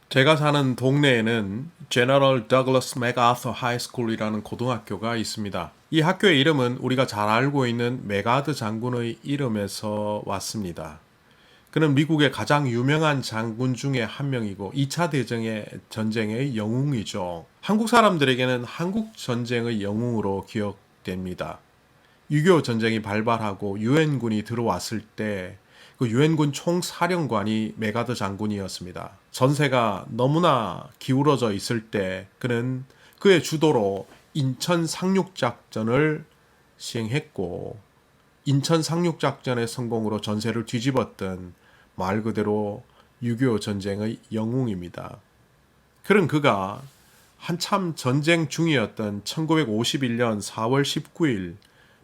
제가 사는 동네에는 제너럴 더글러스 맥아서 하이스쿨이라는 고등학교가 있습니다. 이 학교의 이름은 우리가 잘 알고 있는 메가드 장군의 이름에서 왔습니다. 그는 미국의 가장 유명한 장군 중에 한 명이고 2차 대전의 전쟁의 영웅이죠. 한국 사람들에게는 한국 전쟁의 영웅으로 기억됩니다. 6.25 전쟁이 발발하고 유엔군이 들어왔을 때 그 유엔군 총사령관이 메가더 장군이었습니다. 전세가 너무나 기울어져 있을 때 그는 그의 주도로 인천 상륙작전을 시행했고 인천 상륙작전의 성공으로 전세를 뒤집었던 말 그대로 6.25 전쟁의 영웅입니다. 그런 그가 한참 전쟁 중이었던 1951년 4월 19일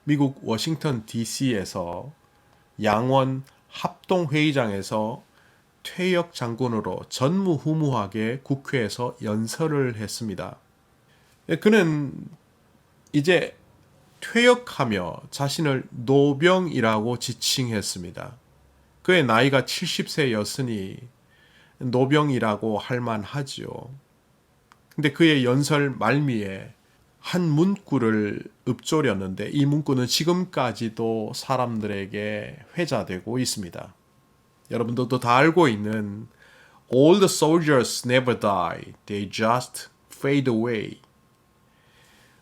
미국 워싱턴 DC에서 양원 합동회의장에서 퇴역 장군으로 전무후무하게 국회에서 연설을 했습니다. 그는 이제 퇴역하며 자신을 노병이라고 지칭했습니다. 그의 나이가 70세였으니 노병이라고 할 만하지요. 근데 그의 연설 말미에 한 문구를 읊조렸는데 이 문구는 지금까지도 사람들에게 회자되고 있습니다. 여러분들도 다 알고 있는 All the soldiers never die. They just fade away.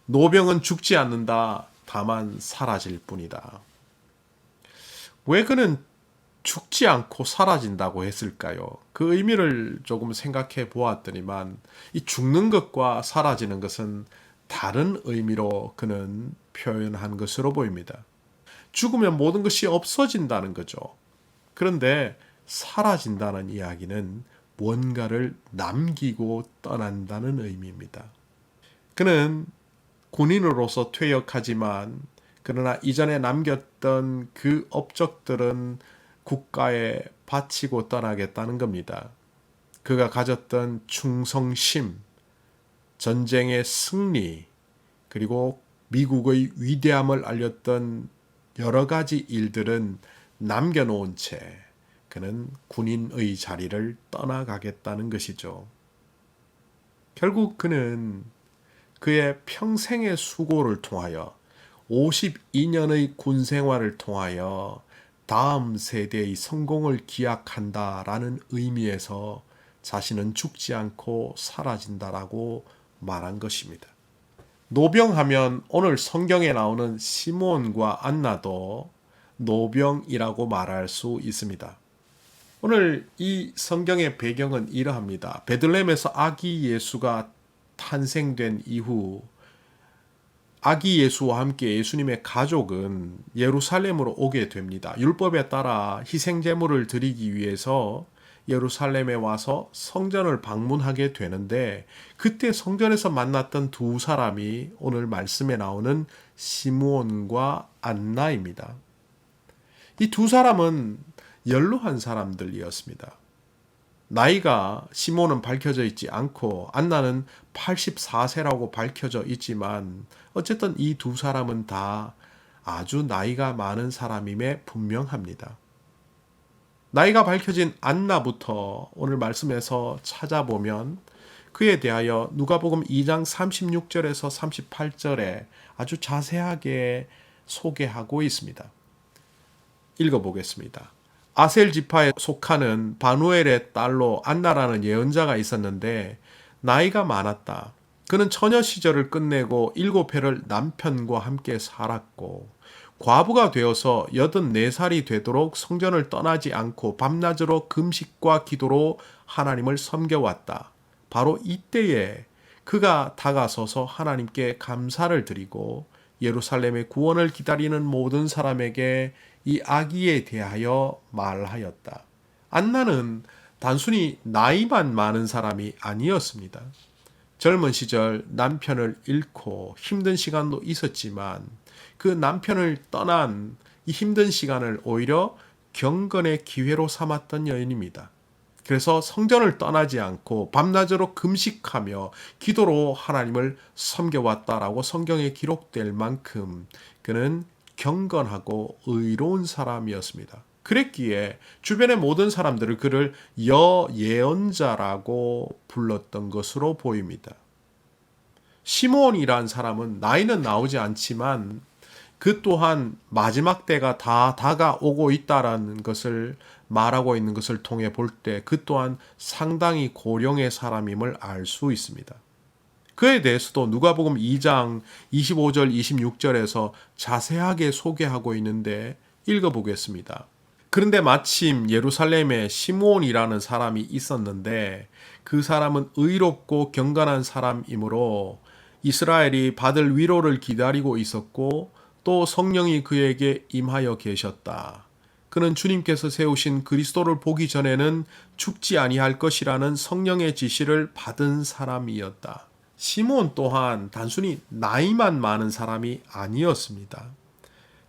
노병은 죽지 않는다. 다만 사라질 뿐이다. 왜 그는 죽지 않고 사라진다고 했을까요? 그 의미를 조금 생각해 보았더니만 이 죽는 것과 사라지는 것은 다른 의미로 그는 표현한 것으로 보입니다. 죽으면 모든 것이 없어진다는 거죠. 그런데 사라진다는 이야기는 뭔가를 남기고 떠난다는 의미입니다. 그는 군인으로서 퇴역하지만 그러나 이전에 남겼던 그 업적들은 국가에 바치고 떠나겠다는 겁니다. 그가 가졌던 충성심, 전쟁의 승리, 그리고 미국의 위대함을 알렸던 여러 가지 일들은 남겨놓은 채 그는 군인의 자리를 떠나가겠다는 것이죠. 결국 그는 그의 평생의 수고를 통하여 52년의 군 생활을 통하여 다음 세대의 성공을 기약한다라는 의미에서 자신은 죽지 않고 사라진다라고 말한 것입니다. 노병하면 오늘 성경에 나오는 시므온과 안나도 노병이라고 말할 수 있습니다. 오늘 이 성경의 배경은 이러합니다. 베들레헴에서 아기 예수가 탄생된 이후 아기 예수와 함께 예수님의 가족은 예루살렘으로 오게 됩니다. 율법에 따라 희생제물을 드리기 위해서 예루살렘에 와서 성전을 방문하게 되는데 그때 성전에서 만났던 두 사람이 오늘 말씀에 나오는 시므온과 안나입니다. 이 두 사람은 연로한 사람들이었습니다. 나이가 시몬은 밝혀져 있지 않고 안나는 84세라고 밝혀져 있지만 어쨌든 이 두 사람은 다 아주 나이가 많은 사람임에 분명합니다. 나이가 밝혀진 안나부터 오늘 말씀에서 찾아보면 그에 대하여 누가복음 2장 36절에서 38절에 아주 자세하게 소개하고 있습니다. 읽어보겠습니다. 아셀 지파에 속하는 바누엘의 딸로 안나라는 예언자가 있었는데 나이가 많았다. 그는 처녀 시절을 끝내고 7해를 남편과 함께 살았고 과부가 되어서 84살이 되도록 성전을 떠나지 않고 밤낮으로 금식과 기도로 하나님을 섬겨왔다. 바로 이때에 그가 다가서서 하나님께 감사를 드리고 예루살렘의 구원을 기다리는 모든 사람에게 이 아기에 대하여 말하였다. 안나는 단순히 나이만 많은 사람이 아니었습니다. 젊은 시절 남편을 잃고 힘든 시간도 있었지만 그 남편을 떠난 이 힘든 시간을 오히려 경건의 기회로 삼았던 여인입니다. 그래서 성전을 떠나지 않고 밤낮으로 금식하며 기도로 하나님을 섬겨왔다라고 성경에 기록될 만큼 그는 경건하고 의로운 사람이었습니다. 그랬기에 주변의 모든 사람들은 그를 여예언자라고 불렀던 것으로 보입니다. 시므온이란 사람은 나이는 나오지 않지만 그 또한 마지막 때가 다 다가오고 있다라는 것을 말하고 있는 것을 통해 볼 때 그 또한 상당히 고령의 사람임을 알 수 있습니다. 그에 대해서도 누가복음 2장 25절 26절에서 자세하게 소개하고 있는데 읽어보겠습니다. 그런데 마침 예루살렘에 시므온이라는 사람이 있었는데 그 사람은 의롭고 경건한 사람이므로 이스라엘이 받을 위로를 기다리고 있었고 또 성령이 그에게 임하여 계셨다. 그는 주님께서 세우신 그리스도를 보기 전에는 죽지 아니할 것이라는 성령의 지시를 받은 사람이었다. 시므온 또한 단순히 나이만 많은 사람이 아니었습니다.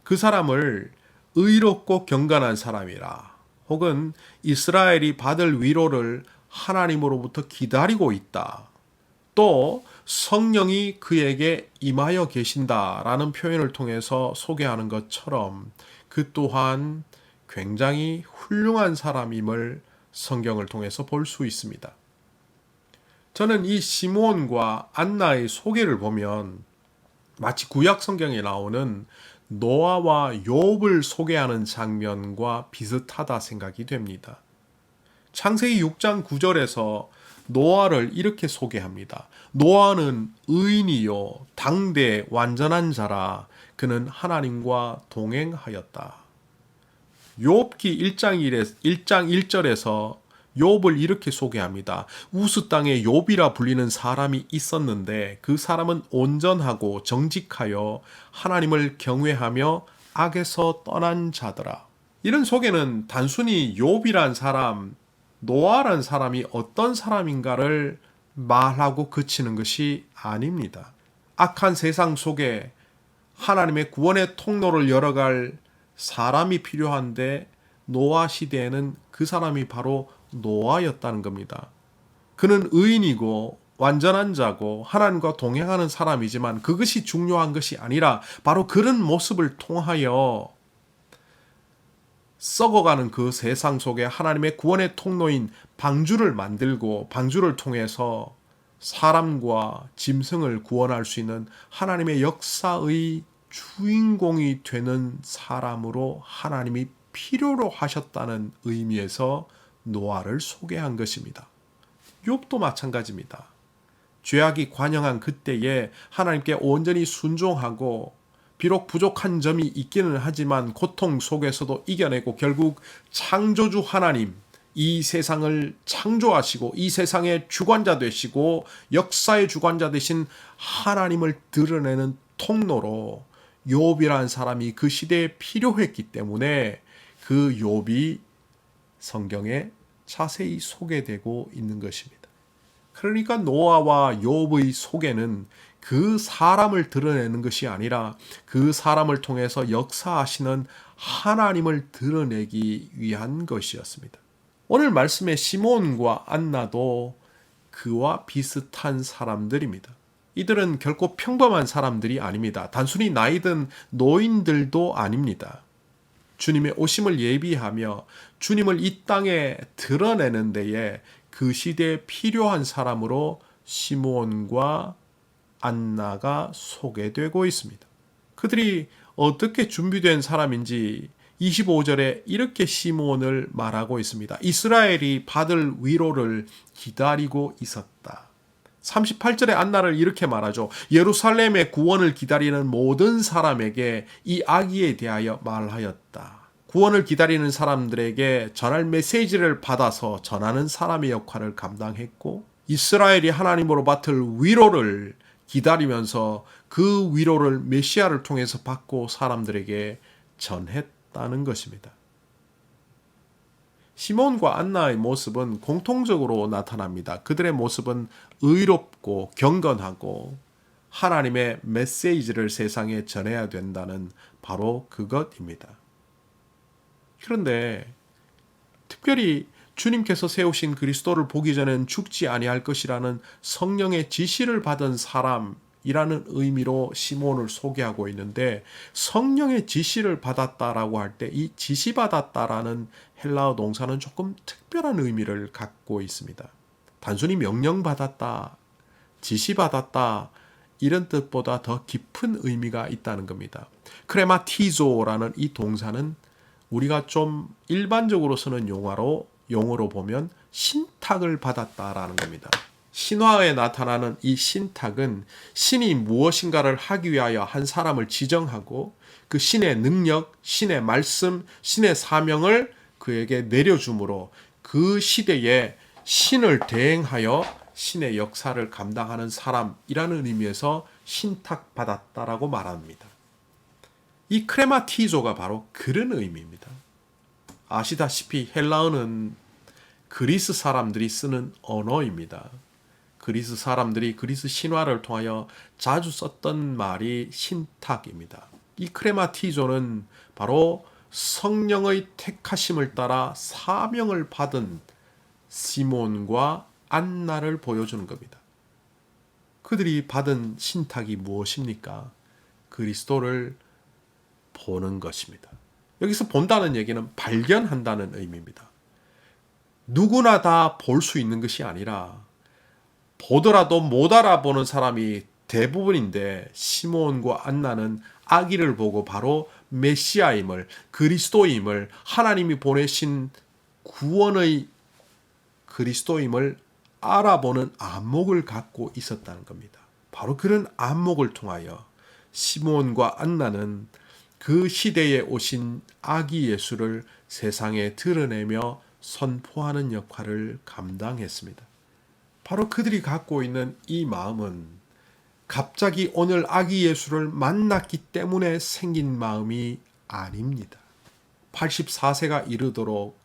그 사람을 의롭고 경건한 사람이라 혹은 이스라엘이 받을 위로를 하나님으로부터 기다리고 있다. 또 성령이 그에게 임하여 계신다라는 표현을 통해서 소개하는 것처럼 그 또한 굉장히 훌륭한 사람임을 성경을 통해서 볼 수 있습니다. 저는 이 시므온과 안나의 소개를 보면 마치 구약 성경에 나오는 노아와 욥을 소개하는 장면과 비슷하다 생각이 됩니다. 창세기 6장 9절에서 노아를 이렇게 소개합니다. 노아는 의인이요 당대 완전한 자라 그는 하나님과 동행하였다. 욥기 1장 1절에서 욥을 이렇게 소개합니다. 우스 땅에 욥이라 불리는 사람이 있었는데 그 사람은 온전하고 정직하여 하나님을 경외하며 악에서 떠난 자더라. 이런 소개는 단순히 욥이란 사람, 노아란 사람이 어떤 사람인가를 말하고 그치는 것이 아닙니다. 악한 세상 속에 하나님의 구원의 통로를 열어갈 사람이 필요한데 노아 시대에는 그 사람이 바로 노아였다는 겁니다. 그는 의인이고 완전한 자고 하나님과 동행하는 사람이지만 그것이 중요한 것이 아니라 바로 그런 모습을 통하여 썩어가는 그 세상 속에 하나님의 구원의 통로인 방주를 만들고 방주를 통해서 사람과 짐승을 구원할 수 있는 하나님의 역사의 주인공이 되는 사람으로 하나님이 필요로 하셨다는 의미에서 노아를 소개한 것입니다. 욥도 마찬가지입니다. 죄악이 관영한 그때에 하나님께 온전히 순종하고 비록 부족한 점이 있기는 하지만 고통 속에서도 이겨내고 결국 창조주 하나님, 이 세상을 창조하시고 이 세상의 주관자 되시고 역사의 주관자 되신 하나님을 드러내는 통로로 욥이라는 사람이 그 시대에 필요했기 때문에 그 욥이 성경에 자세히 소개되고 있는 것입니다. 그러니까 노아와 욥의 소개는 그 사람을 드러내는 것이 아니라 그 사람을 통해서 역사하시는 하나님을 드러내기 위한 것이었습니다. 오늘 말씀의 시므온과 안나도 그와 비슷한 사람들입니다. 이들은 결코 평범한 사람들이 아닙니다. 단순히 나이든 노인들도 아닙니다. 주님의 오심을 예비하며 주님을 이 땅에 드러내는 데에 그 시대에 필요한 사람으로 시므온과 안나가 소개되고 있습니다. 그들이 어떻게 준비된 사람인지 25절에 이렇게 시므온을 말하고 있습니다. 이스라엘이 받을 위로를 기다리고 있었다. 38절에 안나를 이렇게 말하죠. 예루살렘의 구원을 기다리는 모든 사람에게 이 아기에 대하여 말하였다. 구원을 기다리는 사람들에게 전할 메시지를 받아서 전하는 사람의 역할을 감당했고 이스라엘이 하나님으로 받을 위로를 기다리면서 그 위로를 메시아를 통해서 받고 사람들에게 전했다는 것입니다. 시몬과 안나의 모습은 공통적으로 나타납니다. 그들의 모습은 의롭고 경건하고 하나님의 메시지를 세상에 전해야 된다는 바로 그것입니다. 그런데 특별히 주님께서 세우신 그리스도를 보기 전엔 죽지 아니할 것이라는 성령의 지시를 받은 사람, 이라는 의미로 시몬을 소개하고 있는데, 성령의 지시를 받았다라고 할 때 이 지시받았다라는 헬라어 동사는 조금 특별한 의미를 갖고 있습니다. 단순히 명령받았다, 지시받았다 이런 뜻보다 더 깊은 의미가 있다는 겁니다. 크레마티조라는 이 동사는 우리가 좀 일반적으로 쓰는 용어로 보면 신탁을 받았다라는 겁니다. 신화에 나타나는 이 신탁은 신이 무엇인가를 하기 위하여 한 사람을 지정하고 그 신의 능력, 신의 말씀, 신의 사명을 그에게 내려줌으로 그 시대에 신을 대행하여 신의 역사를 감당하는 사람이라는 의미에서 신탁받았다라고 말합니다. 이 크레마티조가 바로 그런 의미입니다. 아시다시피 헬라어는 그리스 사람들이 쓰는 언어입니다. 그리스 사람들이 그리스 신화를 통하여 자주 썼던 말이 신탁입니다. 이 크레마티조는 바로 성령의 택하심을 따라 사명을 받은 시몬과 안나를 보여주는 겁니다. 그들이 받은 신탁이 무엇입니까? 그리스도를 보는 것입니다. 여기서 본다는 얘기는 발견한다는 의미입니다. 누구나 다 볼 수 있는 것이 아니라 보더라도 못 알아보는 사람이 대부분인데, 시몬과 안나는 아기를 보고 바로 메시아임을, 그리스도임을, 하나님이 보내신 구원의 그리스도임을 알아보는 안목을 갖고 있었다는 겁니다. 바로 그런 안목을 통하여 시몬과 안나는 그 시대에 오신 아기 예수를 세상에 드러내며 선포하는 역할을 감당했습니다. 바로 그들이 갖고 있는 이 마음은 갑자기 오늘 아기 예수를 만났기 때문에 생긴 마음이 아닙니다. 84세가 이르도록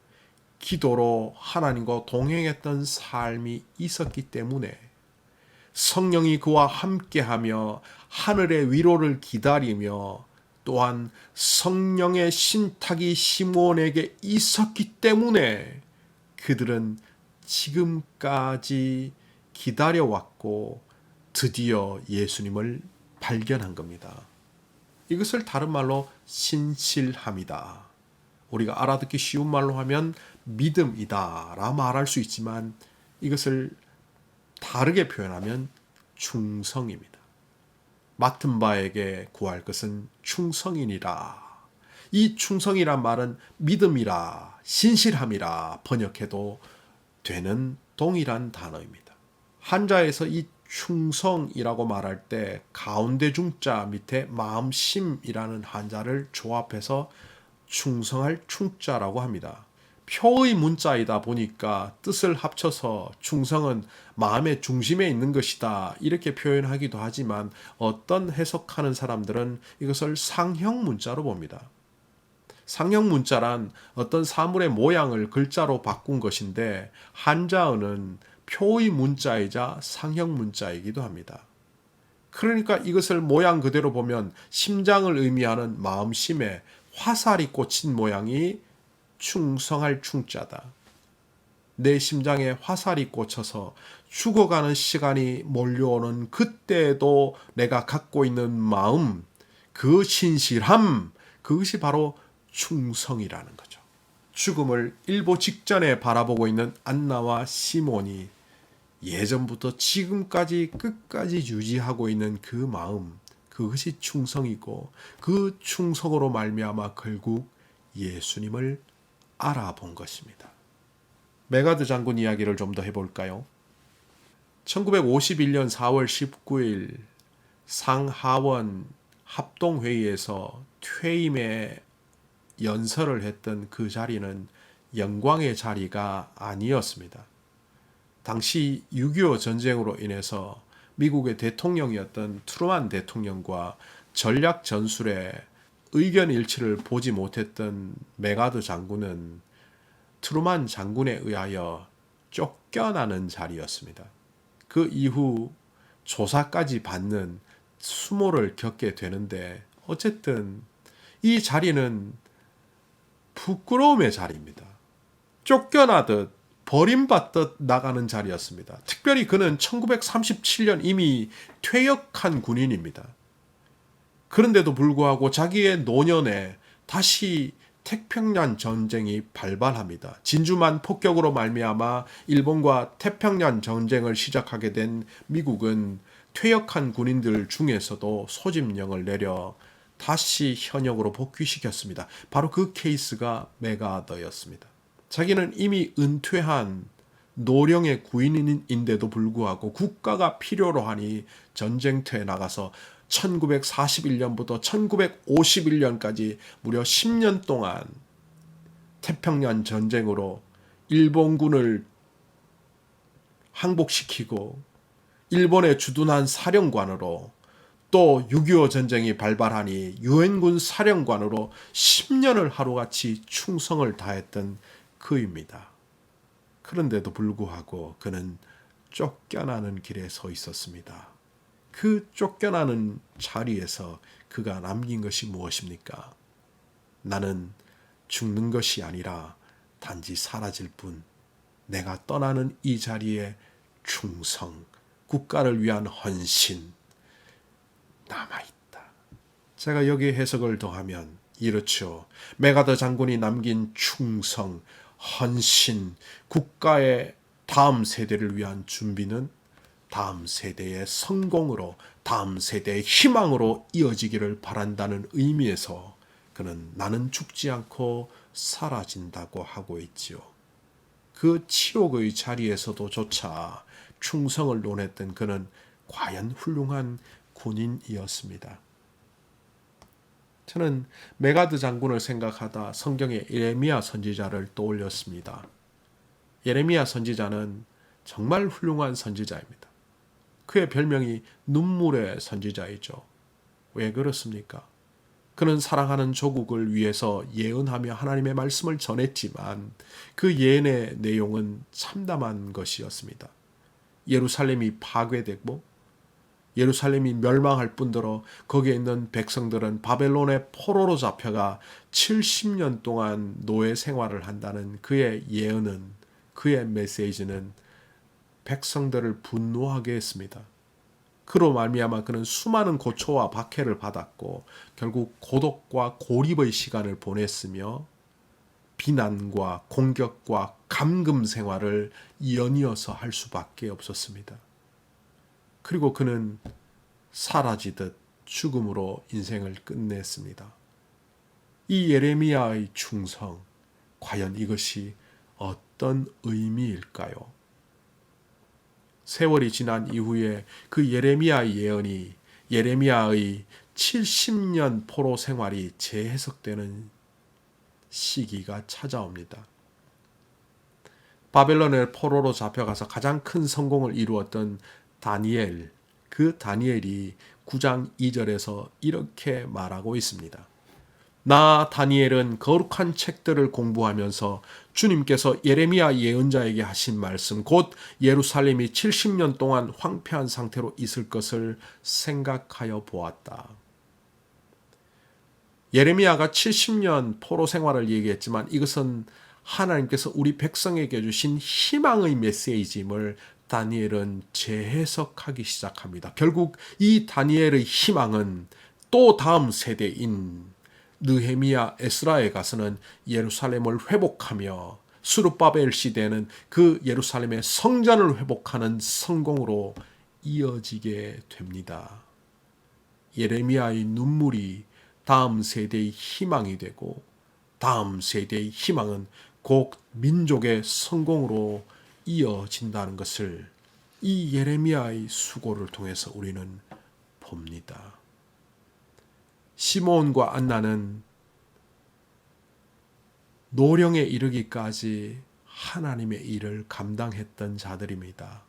기도로 하나님과 동행했던 삶이 있었기 때문에, 성령이 그와 함께하며 하늘의 위로를 기다리며, 또한 성령의 신탁이 시몬에게 있었기 때문에 그들은 지금까지 기다려왔고 드디어 예수님을 발견한 겁니다. 이것을 다른 말로 신실함이다. 우리가 알아듣기 쉬운 말로 하면 믿음이다 라 말할 수 있지만, 이것을 다르게 표현하면 충성입니다. 맡은 바에게 구할 것은 충성이니라. 이 충성이란 말은 믿음이라, 신실함이라 번역해도 되는 동일한 단어입니다. 한자에서 이 충성이라고 말할 때 가운데 중자 밑에 마음심이라는 한자를 조합해서 충성할 충자라고 합니다. 표의 문자이다 보니까 뜻을 합쳐서 충성은 마음의 중심에 있는 것이다 이렇게 표현하기도 하지만, 어떤 해석하는 사람들은 이것을 상형 문자로 봅니다. 상형 문자란 어떤 사물의 모양을 글자로 바꾼 것인데, 한자어는 표의 문자이자 상형 문자이기도 합니다. 그러니까 이것을 모양 그대로 보면 심장을 의미하는 마음심에 화살이 꽂힌 모양이 충성할 충자다. 내 심장에 화살이 꽂혀서 죽어가는 시간이 몰려오는 그때에도 내가 갖고 있는 마음, 그 신실함, 그것이 바로 충성이라는 거죠. 죽음을 일보 직전에 바라보고 있는 안나와 시몬이 예전부터 지금까지 끝까지 유지하고 있는 그 마음, 그것이 충성이고, 그 충성으로 말미암아 결국 예수님을 알아본 것입니다. 메가드 장군 이야기를 좀 더 해볼까요? 1951년 4월 19일 상하원 합동회의에서 퇴임의 연설을 했던 그 자리는 영광의 자리가 아니었습니다. 당시 6.25 전쟁으로 인해서 미국의 대통령이었던 트루만 대통령과 전략 전술에 의견 일치를 보지 못했던 메가드 장군은 트루만 장군에 의하여 쫓겨나는 자리였습니다. 그 이후 조사까지 받는 수모를 겪게 되는데, 어쨌든 이 자리는 부끄러움의 자리입니다. 쫓겨나듯 버림받듯 나가는 자리였습니다. 특별히 그는 1937년 이미 퇴역한 군인입니다. 그런데도 불구하고 자기의 노년에 다시 태평양 전쟁이 발발합니다. 진주만 폭격으로 말미암아 일본과 태평양 전쟁을 시작하게 된 미국은 퇴역한 군인들 중에서도 소집령을 내려 다시 현역으로 복귀시켰습니다. 바로 그 케이스가 메가더였습니다. 자기는 이미 은퇴한 노령의 군인인데도 불구하고 국가가 필요로 하니 전쟁터에 나가서 1941년부터 1951년까지 무려 10년 동안 태평양 전쟁으로 일본군을 항복시키고 일본의 주둔한 사령관으로 또 6.25 전쟁이 발발하니 유엔군 사령관으로 10년을 하루같이 충성을 다했던 그입니다. 그런데도 불구하고 그는 쫓겨나는 길에 서 있었습니다. 그 쫓겨나는 자리에서 그가 남긴 것이 무엇입니까? 나는 죽는 것이 아니라 단지 사라질 뿐, 내가 떠나는 이 자리에 충성, 국가를 위한 헌신 남아있다. 제가 여기에 해석을 더하면 이렇죠. 메가더 장군이 남긴 충성, 헌신, 국가의 다음 세대를 위한 준비는 다음 세대의 성공으로, 다음 세대의 희망으로 이어지기를 바란다는 의미에서 그는 나는 죽지 않고 사라진다고 하고 있지요. 그 치욕의 자리에서도 조차 충성을 논했던 그는 과연 훌륭한 군인이었습니다. 저는 메가드 장군을 생각하다 성경의 예레미야 선지자를 떠올렸습니다. 예레미야 선지자는 정말 훌륭한 선지자입니다. 그의 별명이 눈물의 선지자이죠. 왜 그렇습니까? 그는 사랑하는 조국을 위해서 예언하며 하나님의 말씀을 전했지만 그 예언의 내용은 참담한 것이었습니다. 예루살렘이 파괴되고 예루살렘이 멸망할 뿐더러 거기에 있는 백성들은 바벨론의 포로로 잡혀가 70년 동안 노예 생활을 한다는 그의 예언은, 그의 메시지는 백성들을 분노하게 했습니다. 그로 말미암아 그는 수많은 고초와 박해를 받았고 결국 고독과 고립의 시간을 보냈으며 비난과 공격과 감금 생활을 연이어서 할 수밖에 없었습니다. 그리고 그는 사라지듯 죽음으로 인생을 끝냈습니다. 이 예레미야의 충성, 과연 이것이 어떤 의미일까요? 세월이 지난 이후에 그 예레미야의 예언이 예레미야의 70년 포로 생활이 재해석되는 시기가 찾아옵니다. 바벨론의 포로로 잡혀가서 가장 큰 성공을 이루었던 다니엘, 그 다니엘이 9장 2절에서 이렇게 말하고 있습니다. 나 다니엘은 거룩한 책들을 공부하면서 주님께서 예레미야 예언자에게 하신 말씀, 곧 예루살렘이 70년 동안 황폐한 상태로 있을 것을 생각하여 보았다. 예레미야가 70년 포로 생활을 얘기했지만 이것은 하나님께서 우리 백성에게 주신 희망의 메시지임을 다니엘은 재해석하기 시작합니다. 결국 이 다니엘의 희망은 또 다음 세대인 느헤미야, 에스라에 가서는 예루살렘을 회복하며 스룹바벨 시대는 그 예루살렘의 성전을 회복하는 성공으로 이어지게 됩니다. 예레미야의 눈물이 다음 세대의 희망이 되고 다음 세대의 희망은 곧 민족의 성공으로 이어진다는 것을 이 예레미야의 수고를 통해서 우리는 봅니다. 시므온과 안나는 노령에 이르기까지 하나님의 일을 감당했던 자들입니다.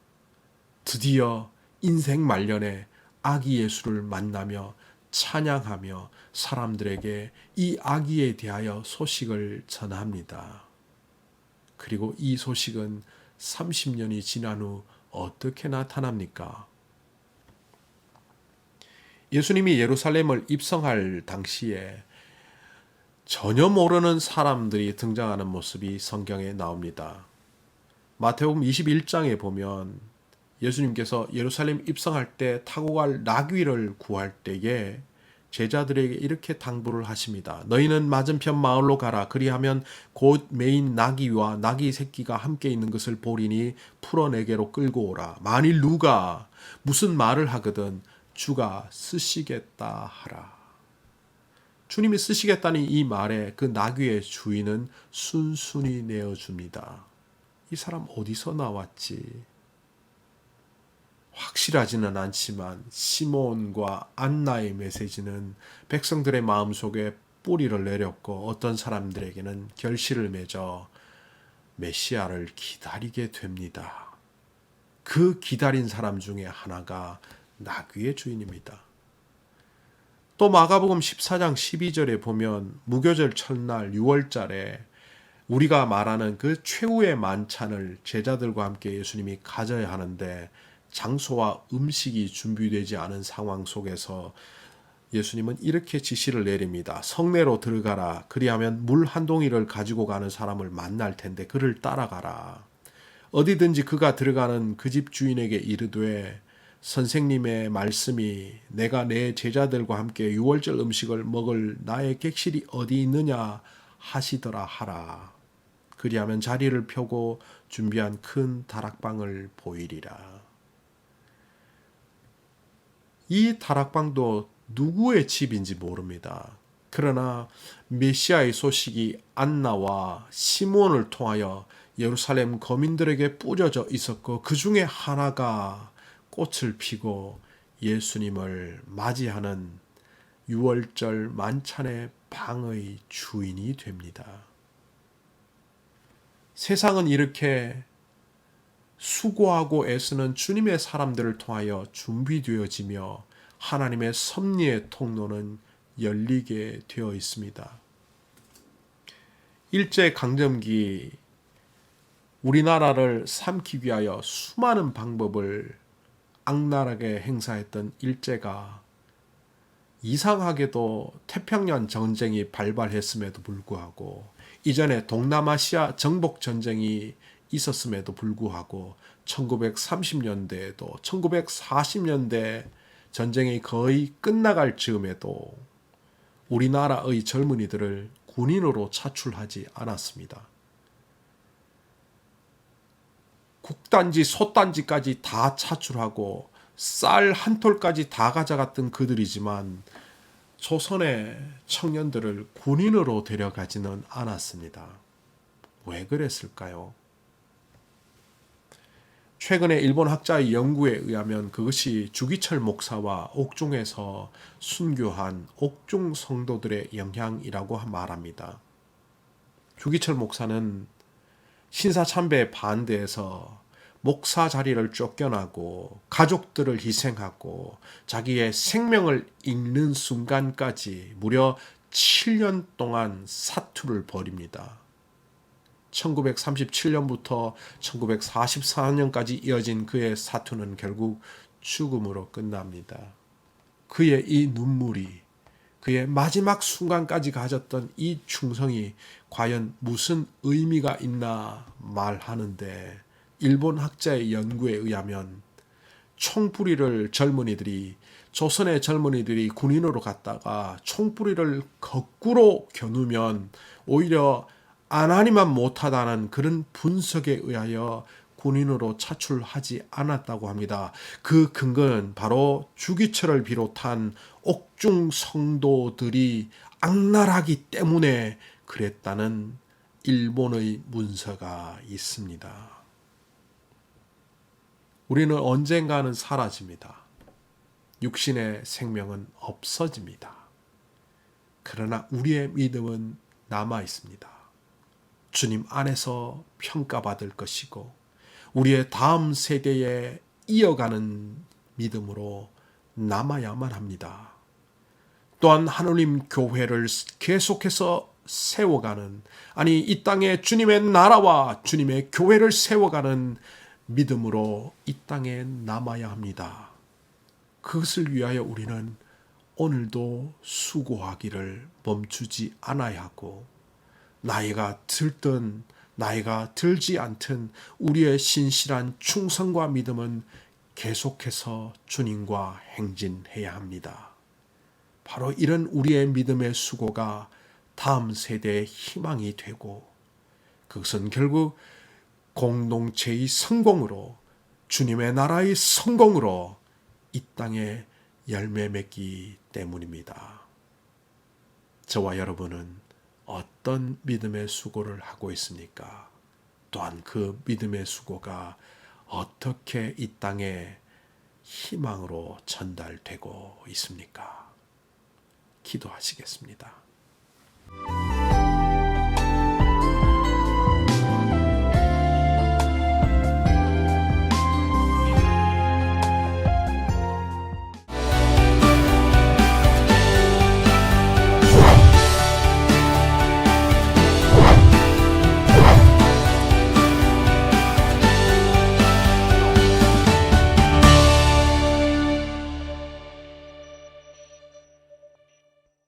드디어 인생 말년에 아기 예수를 만나며 찬양하며 사람들에게 이 아기에 대하여 소식을 전합니다. 그리고 이 소식은 30년이 지난 후 어떻게 나타납니까? 예수님이 예루살렘을 입성할 당시에 전혀 모르는 사람들이 등장하는 모습이 성경에 나옵니다. 마태복음 21장에 보면 예수님께서 예루살렘 입성할 때 타고 갈 나귀를 구할 때에 제자들에게 이렇게 당부를 하십니다. 너희는 맞은편 마을로 가라. 그리하면 곧 메인 나귀와 나귀 새끼가 함께 있는 것을 보리니 풀어 내게로 끌고 오라. 만일 누가 무슨 말을 하거든 주가 쓰시겠다 하라. 주님이 쓰시겠다는 이 말에 그 나귀의 주인은 순순히 내어줍니다. 이 사람 어디서 나왔지? 확실하지는 않지만 시몬과 안나의 메시지는 백성들의 마음속에 뿌리를 내렸고 어떤 사람들에게는 결실을 맺어 메시아를 기다리게 됩니다. 그 기다린 사람 중에 하나가 나귀의 주인입니다. 또 마가복음 14장 12절에 보면 무교절 첫날 6월절에 우리가 말하는 그 최후의 만찬을 제자들과 함께 예수님이 가져야 하는데 장소와 음식이 준비되지 않은 상황 속에서 예수님은 이렇게 지시를 내립니다. 성내로 들어가라. 그리하면 물 한 동이를 가지고 가는 사람을 만날 텐데 그를 따라가라. 어디든지 그가 들어가는 그 집 주인에게 이르되 선생님의 말씀이 내가 내 제자들과 함께 유월절 음식을 먹을 나의 객실이 어디 있느냐 하시더라 하라. 그리하면 자리를 펴고 준비한 큰 다락방을 보이리라. 이 다락방도 누구의 집인지 모릅니다. 그러나 메시아의 소식이 안나와 시몬을 통하여 예루살렘 거민들에게 뿌려져 있었고 그 중에 하나가 꽃을 피고 예수님을 맞이하는 유월절 만찬의 방의 주인이 됩니다. 세상은 이렇게 수고하고 애쓰는 주님의 사람들을 통하여 준비되어지며 하나님의 섭리의 통로는 열리게 되어 있습니다. 일제강점기 우리나라를 삼키기 위하여 수많은 방법을 악랄하게 행사했던 일제가 이상하게도 태평양 전쟁이 발발했음에도 불구하고 이전에 동남아시아 정복 전쟁이 있었음에도 불구하고 1930년대에도 1940년대 전쟁이 거의 끝나갈 즈음에도 우리나라의 젊은이들을 군인으로 차출하지 않았습니다. 국단지, 소단지까지 다 차출하고 쌀 한 톨까지 다 가져갔던 그들이지만 조선의 청년들을 군인으로 데려가지는 않았습니다. 왜 그랬을까요? 최근에 일본 학자의 연구에 의하면 그것이 주기철 목사와 옥중에서 순교한 옥중 성도들의 영향이라고 말합니다. 주기철 목사는 신사참배에 반대해서 목사 자리를 쫓겨나고 가족들을 희생하고 자기의 생명을 잃는 순간까지 무려 7년 동안 사투를 벌입니다. 1937년부터 1944년까지 이어진 그의 사투는 결국 죽음으로 끝납니다. 그의 이 눈물이 그의 마지막 순간까지 가졌던 이 충성이 과연 무슨 의미가 있나 말하는데 일본 학자의 연구에 의하면 총뿌리를 조선의 젊은이들이 군인으로 갔다가 총뿌리를 거꾸로 겨누면 오히려 안 하니만 못하다는 그런 분석에 의하여 군인으로 차출하지 않았다고 합니다. 그 근거는 바로 주기철을 비롯한 옥중 성도들이 악랄하기 때문에 그랬다는 일본의 문서가 있습니다. 우리는 언젠가는 사라집니다. 육신의 생명은 없어집니다. 그러나 우리의 믿음은 남아 있습니다. 주님 안에서 평가받을 것이고 우리의 다음 세대에 이어가는 믿음으로 남아야만 합니다. 또한 하느님 교회를 계속해서 세워가는, 아니 이 땅에 주님의 나라와 주님의 교회를 세워가는 믿음으로 이 땅에 남아야 합니다. 그것을 위하여 우리는 오늘도 수고하기를 멈추지 않아야 하고 나이가 들든 나이가 들지 않든 우리의 신실한 충성과 믿음은 계속해서 주님과 행진해야 합니다. 바로 이런 우리의 믿음의 수고가 다음 세대의 희망이 되고, 그것은 결국 공동체의 성공으로, 주님의 나라의 성공으로 이 땅에 열매 맺기 때문입니다. 저와 여러분은 어떤 믿음의 수고를 하고 있습니까? 또한 그 믿음의 수고가 어떻게 이 땅에 희망으로 전달되고 있습니까? 기도하시겠습니다.